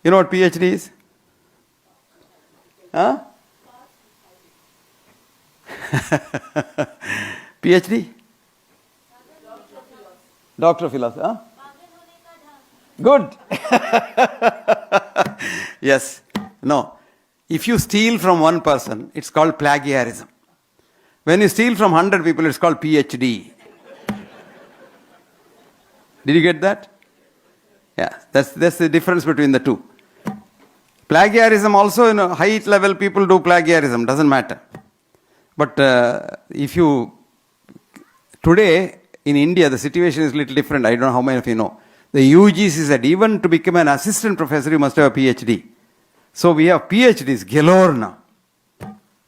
You know what PhD is? Huh? PhD? Doctor of Philosophy. Huh? Good. Yes. No. If you steal from one person, it's called plagiarism. When you steal from 100 people, it's called PhD. Did you get that? Yeah. That's the difference between the two. Plagiarism also, high level people do plagiarism. Doesn't matter. But if you... Today, in India, the situation is a little different. I don't know how many of you know. The UGC said even to become an assistant professor, you must have a PhD. So we have PhDs galore now.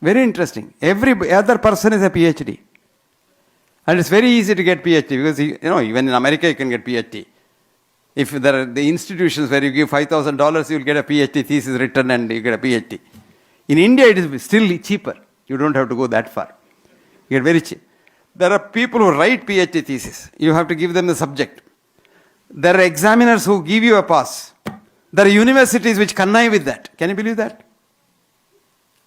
Very interesting. Every other person is a PhD. And it's very easy to get PhD because, even in America you can get PhD. If there are the institutions where you give $5,000, you'll get a PhD thesis written and you get a PhD. In India, it is still cheaper. You don't have to go that far. You get very cheap. There are people who write PhD thesis. You have to give them the subject. There are examiners who give you a pass. There are universities which connive with that. Can you believe that?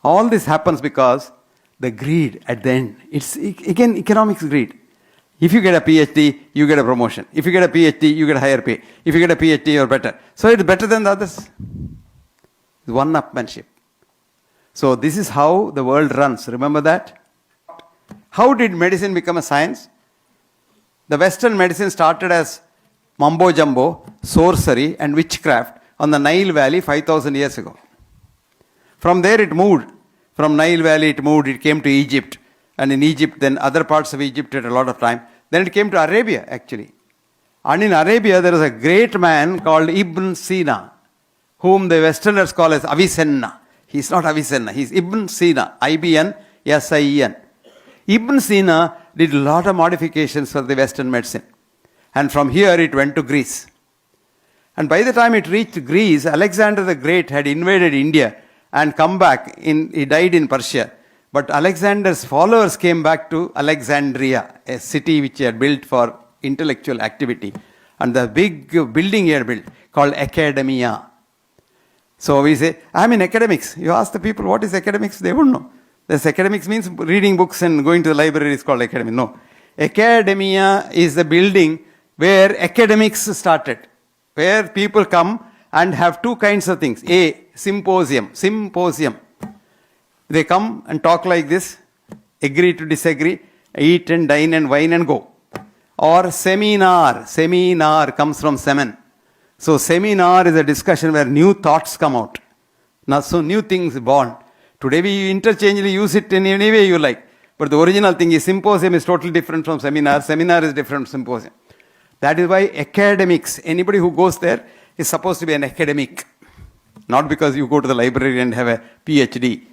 All this happens because the greed at the end. It's again economics greed. If you get a PhD, you get a promotion. If you get a PhD, you get a higher pay. If you get a PhD, you're better. So it's better than the others. It's one-upmanship. So this is how the world runs. Remember that? How did medicine become a science? The Western medicine started as mumbo-jumbo, sorcery and witchcraft on the Nile Valley 5,000 years ago. From there it moved. From Nile Valley it moved, it came to Egypt. And in Egypt, then other parts of Egypt had a lot of time. Then it came to Arabia, actually. And in Arabia, there was a great man called Ibn Sina, whom the Westerners call as Avicenna. He's not Avicenna, he's Ibn Sina, I-B-N-S-I-E-N. Ibn Sina did a lot of modifications for the Western medicine. And from here, it went to Greece. And by the time it reached Greece, Alexander the Great had invaded India and come back. He died in Persia. But Alexander's followers came back to Alexandria, a city which he had built for intellectual activity. And the big building he had built called Academia. So we say, I'm in academics. You ask the people, what is academics? They won't know. This academics means reading books and going to the library is called academy. No. Academia is the building where academics started. Where people come and have two kinds of things. A, symposium. They come and talk like this, agree to disagree, eat and dine and wine and go. Or seminar. Seminar comes from semen. So seminar is a discussion where new thoughts come out. Now, so new things born. Today we interchangeably use it in any way you like. But the original thing is symposium is totally different from seminar. Seminar is different from symposium. That is why academics, anybody who goes there is supposed to be an academic. Not because you go to the library and have a PhD.